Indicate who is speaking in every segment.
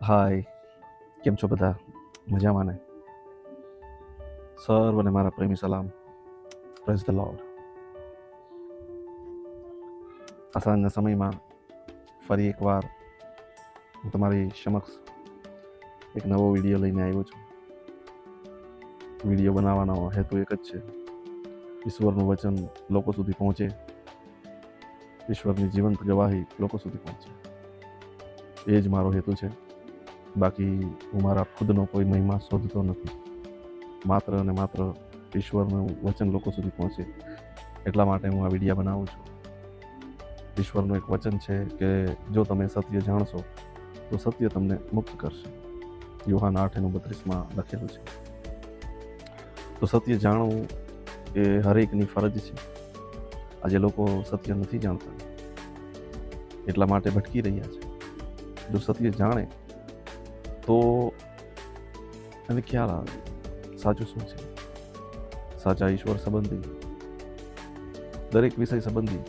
Speaker 1: હાય, કેમ છો બધા? મજામાં ને? સર્વને મારા પ્રેમી સલામ. Praise the lord. આ સાંજના સમયમાં ફરી એકવાર હું તમારી સમક્ષ એક નવો વિડીયો લઈને આવ્યો છું. વિડીયો બનાવવાનો હેતુ એક જ છે, ઈશ્વરનું વચન લોકો સુધી પહોંચે, ઈશ્વરની જીવંત ગવાહી લોકો સુધી પહોંચે. એ જ મારો હેતુ છે. બાકી હું મારા ખુદનો કોઈ મહિમા શોધતો નથી. માત્ર અને માત્ર ઈશ્વરનું વચન લોકો સુધી પહોંચે એટલા માટે હું આ વિડીયો બનાવું છું. ઈશ્વરનું એક વચન છે કે જો તમે સત્ય જાણશો તો સત્ય તમને મુક્ત કરશે. યુહાન 8:32 લખેલું છે. તો સત્ય જાણવું એ હરેકની ફરજ છે. આજે લોકો સત્ય નથી જાણતા એટલા માટે ભટકી રહ્યા છે. જો સત્ય જાણે તો એને ખ્યાલ આવે સાચું શું છે. સાચા ઈશ્વર સંબંધી દરેક વિષય સંબંધી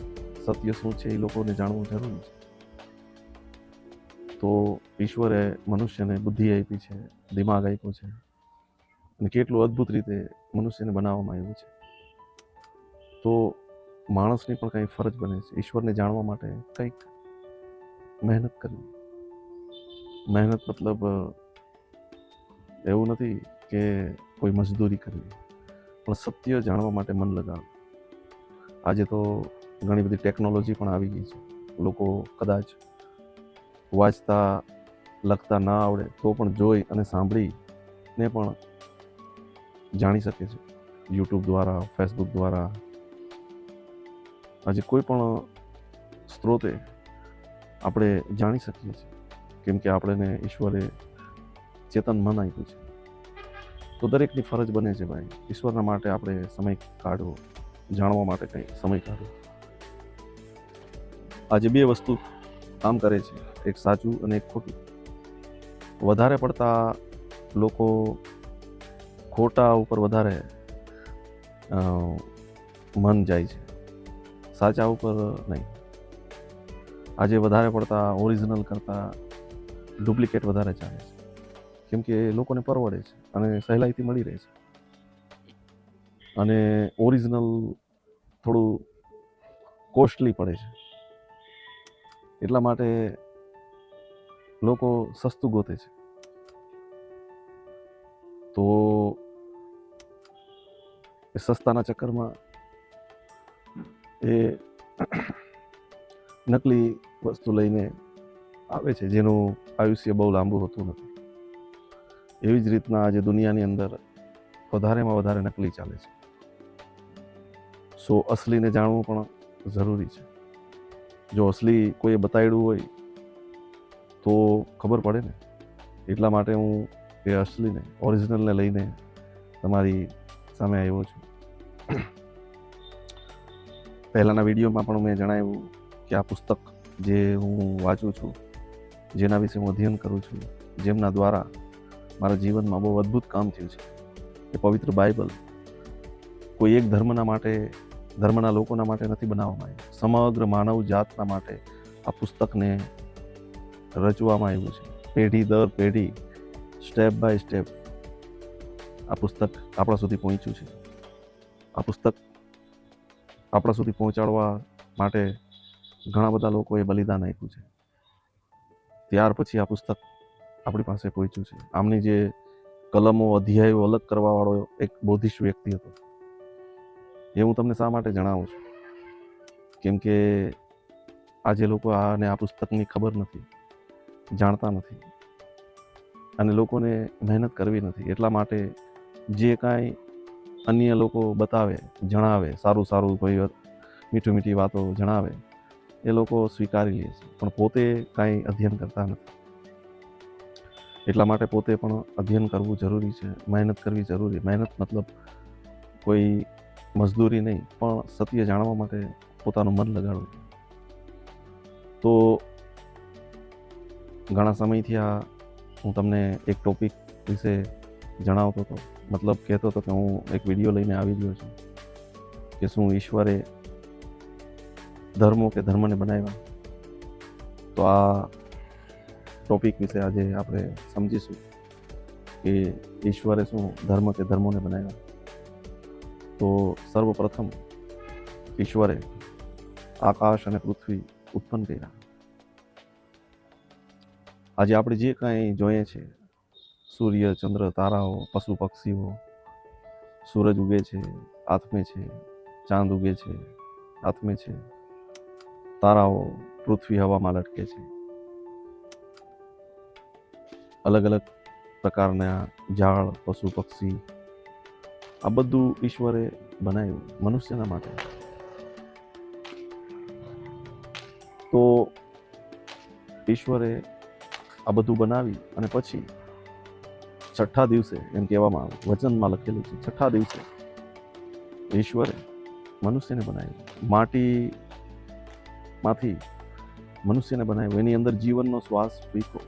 Speaker 1: સત્ય શું છે એ લોકોને જાણવું જરૂરી છે. તો ઈશ્વરે મનુષ્યને બુદ્ધિ આપી છે, દિમાગ આપ્યો છે, અને કેટલું અદ્ભુત રીતે મનુષ્યને બનાવવામાં આવ્યું છે. તો માણસની પણ કંઈ ફરજ બને છે ઈશ્વરને જાણવા માટે કંઈક મહેનત કરવી. મહેનત મતલબ એવું નથી કે કોઈ મજદૂરી કરવી, પણ સત્ય જાણવા માટે મન લગાવવું. આજે તો ઘણી બધી ટેકનોલોજી પણ આવી ગઈ છે. લોકો કદાચ વાંચતા લખતા ના આવડે તો પણ જોઈ અને સાંભળીને પણ જાણી શકે છે. યુટ્યુબ દ્વારા, ફેસબુક દ્વારા, આજે કોઈ પણ સ્ત્રોતે આપણે જાણી શકીએ છીએ, કેમ કે આપણને ઈશ્વરે ચેતન મન આપ્યું છે. તો દરેકની ફરજ બને છે ભાઈ, ઈશ્વરના માટે આપણે સમય કાઢવો, જાણવા માટે કંઈ સમય કાઢવો. આજે બે વસ્તુ કામ કરે છે, એક સાચું અને એક ખોટું. વધારે પડતા લોકો ખોટા ઉપર વધારે મન જાય છે, સાચા ઉપર નહીં. આજે વધારે પડતા ઓરિજિનલ કરતાં ડુપ્લિકેટ વધારે ચાલે છે, કેમ કે લોકોને પરવડે છે અને સહેલાઈથી મળી રહે છે. અને ઓરિજિનલ થોડું કોસ્ટલી પડે છે, એટલા માટે લોકો સસ્તું ગોતે છે. તો એ સસ્તાના ચક્કરમાં એ નકલી વસ્તુ લઈને આવે છે, જેનું આયુષ્ય બહુ લાંબુ હોતું નથી. એવી જ રીતના આજે દુનિયાની અંદર વધારેમાં વધારે નકલી ચાલે છે. સો અસલીને જાણવું પણ જરૂરી છે. જો અસલી કોઈએ બતાવ્યું હોય તો ખબર પડે ને. એટલા માટે હું એ અસલીને, ઓરિજિનલને લઈને તમારી સામે આવ્યો છું. પહેલાંના વિડીયોમાં પણ મેં જણાવ્યું કે આ પુસ્તક જે હું વાંચું છું, જેના વિશે હું અધ્યયન કરું છું, જેમના દ્વારા મારા જીવનમાં બહુ અદ્ભુત કામ થયું છે, એ પવિત્ર બાઇબલ કોઈ એક ધર્મના લોકોના માટે નથી બનાવવામાં આવ્યું. સમગ્ર માનવ જાતના માટે આ પુસ્તકને રચવામાં આવ્યું છે. પેઢી દર પેઢી, સ્ટેપ બાય સ્ટેપ આ પુસ્તક આપણા સુધી પહોંચ્યું છે. આ પુસ્તક આપણા સુધી પહોંચાડવા માટે ઘણા બધા લોકોએ બલિદાન આપ્યું છે. ત્યાર પછી આ પુસ્તક આપણી પાસે પહોંચ્યું છે. આમની જે કલમો, અધ્યાયો અલગ કરવાવાળો એક બૌદ્ધિસ્ટ વ્યક્તિ હતો. એ હું તમને શા માટે જણાવું છું, કેમ કે આજે લોકો આ પુસ્તકની ખબર નથી, જાણતા નથી, અને લોકોને મહેનત કરવી નથી. એટલા માટે જે કાંઈ અન્ય લોકો બતાવે, જણાવે, સારું કોઈ મીઠી વાતો જણાવે, એ લોકો સ્વીકારી લે છે, પણ પોતે કાંઈ અધ્યયન કરતા નથી. એટલા માટે પોતે પણ અધ્યયન કરવું જરૂરી છે, મહેનત કરવી જરૂરી. મહેનત મતલબ કોઈ મજદૂરી નહીં, પણ સત્ય જાણવા માટે પોતાનું મન લગાડવું. તો ઘણા સમયથી હું તમને એક ટોપિક વિશે જણાવતો હતો, મતલબ કહેતો હતો કે હું એક વિડીયો લઈને આવી ગયો છું કે શું ઈશ્વરે ધર્મને બનાવ્યા. તો આ ટોપિક વિશે આજે આપણે સમજીશું કે ઈશ્વરે શું ધર્મ કે ધર્મોને બનાવ્યા. તો સર્વપ્રથમ ઈશ્વરે આકાશ અને પૃથ્વી ઉત્પન્ન કર્યા. આજે આપણે જે કાંઈ જોઈએ છે, સૂર્ય, ચંદ્ર, તારાઓ, પશુ પક્ષીઓ, સૂરજ ઉગે છે, આથમે છે, ચાંદ ઉગે છે, આથમે છે, તારાઓ, પૃથ્વી હવામાં લટકે છે, અલગ અલગ પ્રકારના ઝાડ, પશુ પક્ષી, આ બધું ઈશ્વરે બનાવ્યું મનુષ્યના માટે. તો ઈશ્વરે આ બધું બનાવી અને પછી છઠ્ઠા દિવસે, એમ કહેવામાં આવે, વચનમાં લખેલું છે, છઠ્ઠા દિવસે ઈશ્વરે મનુષ્યને બનાવ્યું. માટીમાંથી મનુષ્યને બનાવ્યું. એની અંદર જીવનનો શ્વાસ ફૂંક્યો.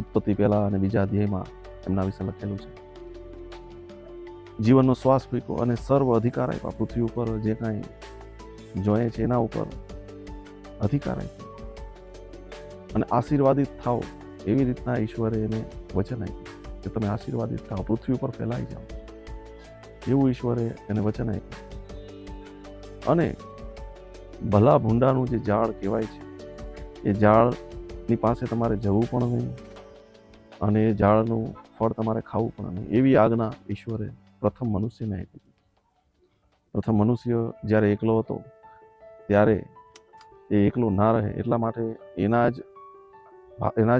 Speaker 1: ઉત્પત્તિ પહેલા અને બીજા અધ્યાયમાં એમના વિશે લખેલું છે. જીવનનો શ્વાસ ફૂંક્યો અને સર્વ અધિકાર આપ્યા. પૃથ્વી ઉપર જે કાંઈ જોઈએ છે એના ઉપર અધિકાર આપ્યો અને આશીર્વાદિત થાઓ એવી રીતના ઈશ્વરે એને વચન આપ્યું કે તમે આશીર્વાદિત થાઓ, પૃથ્વી ઉપર ફેલાઈ જાઓ, એવું ઈશ્વરે એને વચન આપ્યું. અને ભલા ભૂંડાનું જે ઝાડ કહેવાય છે, એ ઝાડની પાસે તમારે જવું પણ નહીં અને એ ઝાડનું ફળ તમારે ખાવું પણ નહીં, એવી આજ્ઞા ઈશ્વરે પ્રથમ મનુષ્યને આપી. પ્રથમ મનુષ્ય જ્યારે એકલો હતો ત્યારે એ એકલો ના રહે એટલા માટે એના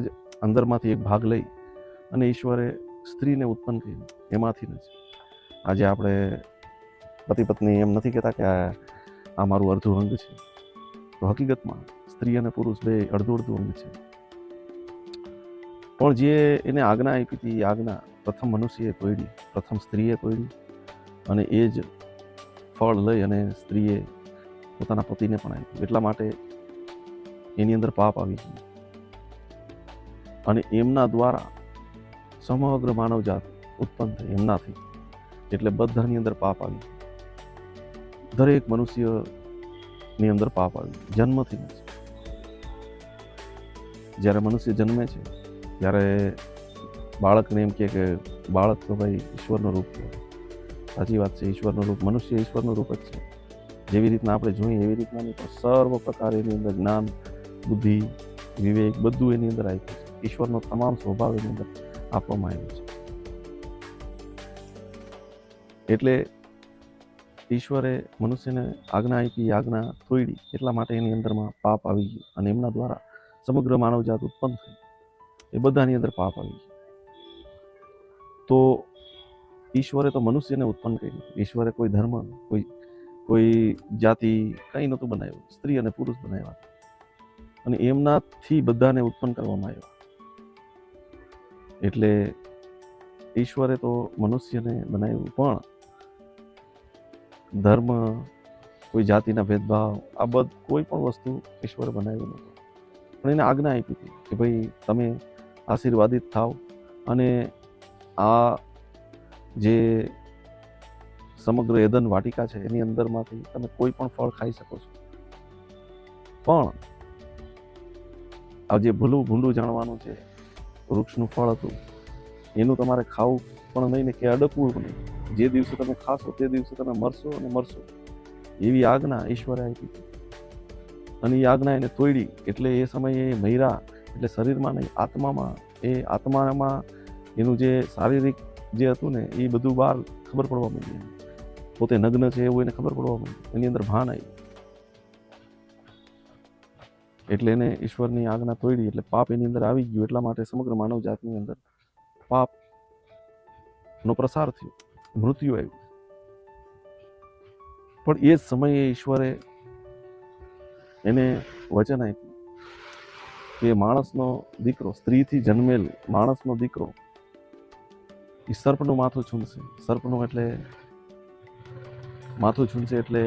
Speaker 1: જ અંદરમાંથી એક ભાગ લઈ અને ઈશ્વરે સ્ત્રીને ઉત્પન્ન કરી. એમાંથી જ આજે આપણે પતિ પત્ની એમ નથી કહેતા કે આ મારું અડધું અંગ છે. તો હકીકતમાં સ્ત્રી અને પુરુષ બે અડધું અંગ છે. પણ જે એને આજ્ઞા આપી હતી, એ આજ્ઞા પ્રથમ મનુષ્યએ તોડી, પ્રથમ સ્ત્રીએ તોડી અને એ જ ફળ લઈ અને સ્ત્રીએ પોતાના પતિને પણ આપ્યું. એટલા માટે એની અંદર પાપ આવી ગયું અને એમના દ્વારા સમગ્ર માનવજાત ઉત્પન્ન થઈ એમનાથી. એટલે બધાની અંદર પાપ આવી. દરેક મનુષ્યની અંદર પાપ આવી જન્મથી જ. જ્યારે મનુષ્ય જન્મે છે ત્યારે બાળકને એમ કે બાળક તો ભાઈ ઈશ્વરનું રૂપ છે. સાચી વાત છે, ઈશ્વરનું રૂપ, મનુષ્ય ઈશ્વરનું રૂપ જ છે. જેવી રીતના આપણે જોઈએ એવી રીતના નહીં, પણ સર્વ પ્રકાર એની અંદર જ્ઞાન, બુદ્ધિ, વિવેક બધું એની અંદર આપ્યું છે. ઈશ્વરનો તમામ સ્વભાવ એની અંદર આપવામાં આવ્યો છે. એટલે ઈશ્વરે મનુષ્યને આજ્ઞા આપી, આજ્ઞા તોડી, એટલા માટે એની અંદરમાં પાપ આવી ગયું અને એમના દ્વારા સમગ્ર માનવજાત ઉત્પન્ન થઈ. એ બધાની અંદર પાપ આવી ગયું. તો ઈશ્વરે તો મનુષ્યને ઉત્પન્ન કર્યું. ઈશ્વરે કોઈ ધર્મ, કોઈ જાતિ કંઈ નહોતું બનાવ્યું. સ્ત્રી અને પુરુષ બનાવ્યા અને એમનાથી બધાને ઉત્પન્ન કરવામાં આવ્યા. એટલે ઈશ્વરે તો મનુષ્યને બનાવ્યું, પણ ધર્મ, કોઈ જાતિના ભેદભાવ, આ કોઈ પણ વસ્તુ ઈશ્વરે બનાવ્યું નહોતું. પણ એને આજ્ઞા આપી હતી કે ભાઈ તમે આશીર્વાદિત થાવ અને આ જે સમગ્ર એદન વાટિકા છે એની અંદરમાંથી તમે કોઈ પણ ફળ ખાઈ શકો છો. પણ આ જે ભૂંડું જાણવાનું છે, વૃક્ષનું ફળ હતું, એનું તમારે ખાવું પણ નહીં ને કે અડકવું પણ નહીં. જે દિવસે તમે ખાશો તે દિવસે તમે મરશો અને મરશો, એવી આજ્ઞા ઈશ્વરે આપી હતી. અને એ આજ્ઞા એને તોડી. એટલે એ સમયે મૈરા, એટલે શરીરમાં નહીં, આત્મામાં એનું જે શારીરિક જે હતું ને એ બધું બહાર ખબર પડવા માંડી. પોતે નગ્ન છે એવું એને ખબર પડવા માંડી. એની અંદર ભાન આવી. એટલે એને ઈશ્વરની આજ્ઞા તોડી એટલે પાપ એની અંદર આવી ગયું. એટલા માટે સમગ્ર માનવ જાતની અંદર પાપનો પ્રસાર થયો, મૃત્યુ આવ્યું. પણ એ જ સમયે ઈશ્વરે એને વચન આપ્યું કે માણસનો દીકરો, સ્ત્રીથી જન્મેલ માણસનો દીકરો એ સર્પનું માથું છૂંદશે. સર્પનું એટલે માથું છૂંદશે એટલે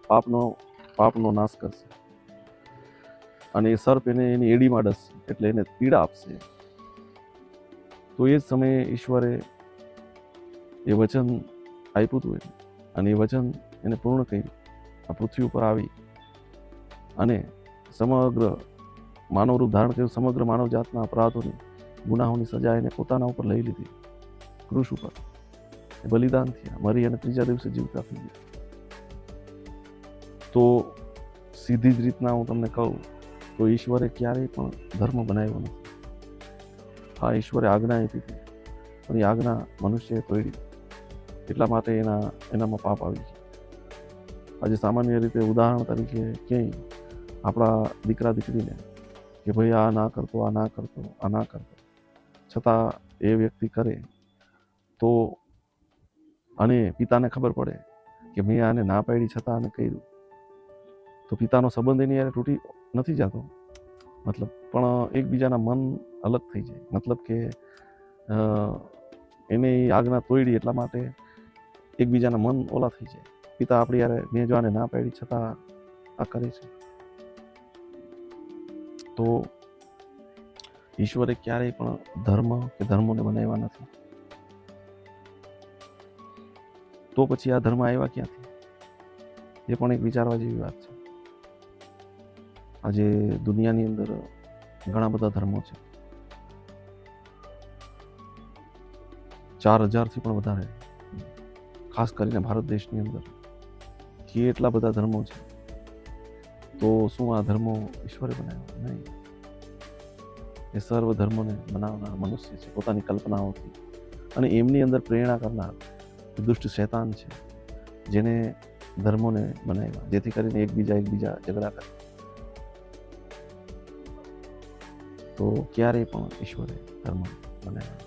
Speaker 1: પાપનો નાશ કરશે. અને એ સર્પ એને એની એડીમાં ડસશે એટલે એને પીડા આપશે. તો એ જ સમયે ઈશ્વરે એ વચન આપ્યું હતું અને એ વચન એને પૂર્ણ કર્યું. આ પૃથ્વી ઉપર આવી અને સમગ્ર માનવ રૂપ ધારણ કર્યું, સમગ્ર માનવ જાતના અપરાધોની, ગુનાહોની સજા એને પોતાના ઉપર લઈ લીધી, ક્રૂસ ઉપર એ બલિદાન થયા, મરી અને ત્રીજા દિવસે જીવતા થઈ ગયા. તો સીધી જ રીતના હું તમને કહું તો ઈશ્વરે ક્યારેય પણ ધર્મ બનાવ્યો નથી. હા, ઈશ્વરે આજ્ઞા આપી હતી, પણ એ આજ્ઞા મનુષ્યએ તોડી, એટલા માટે એનામાં પાપ આવી ગયા. આજે સામાન્ય રીતે ઉદાહરણ તરીકે ક્યાંય આપણા દીકરા દીકરીને કે ભાઈ આ ના કરતો, આ ના કરતો, આ ના કરતો, છતાં એ વ્યક્તિ કરે તો, અને પિતાને ખબર પડે કે મેં આને ના પાડી છતાં આને કર્યું, તો પિતાનો સંબંધ એની યારે તૂટી નથી જતો, મતલબ, પણ એકબીજાના મન અલગ થઈ જાય. મતલબ કે એને એ આજ્ઞા તોડી એટલા માટે એકબીજાના મન ઓલા થઈ જાય. પિતા આપણી યારે મેં જો આને ના પાડી છતાં આ કરે છે. તો ઈશ્વરે ક્યારેય પણ ધર્મ કે ધર્મોને બનાવ્યા નથી. તો પછી આ ધર્મ આવ્યા ક્યાંથી? એ પણ એક વિચારવા જેવી વાત છે. આજે દુનિયાની અંદર ઘણા બધા ધર્મો છે, 4000થી પણ વધારે, ખાસ કરીને ભારત દેશની અંદર એટલા બધા ધર્મો છે. તો શું આ ધર્મો ઈશ્વરે બનાવ્યા? નહીં. એ સર્વ ધર્મોને બનાવનાર મનુષ્ય છે, પોતાની કલ્પનાઓથી, અને એમની અંદર પ્રેરણા કરનાર દુષ્ટ શૈતાન છે, જેને ધર્મોને બનાવ્યા, જેથી કરીને એકબીજા ઝઘડા કરે. તો ક્યારેય પણ ઈશ્વરે ધર્મ બનાવ્યા.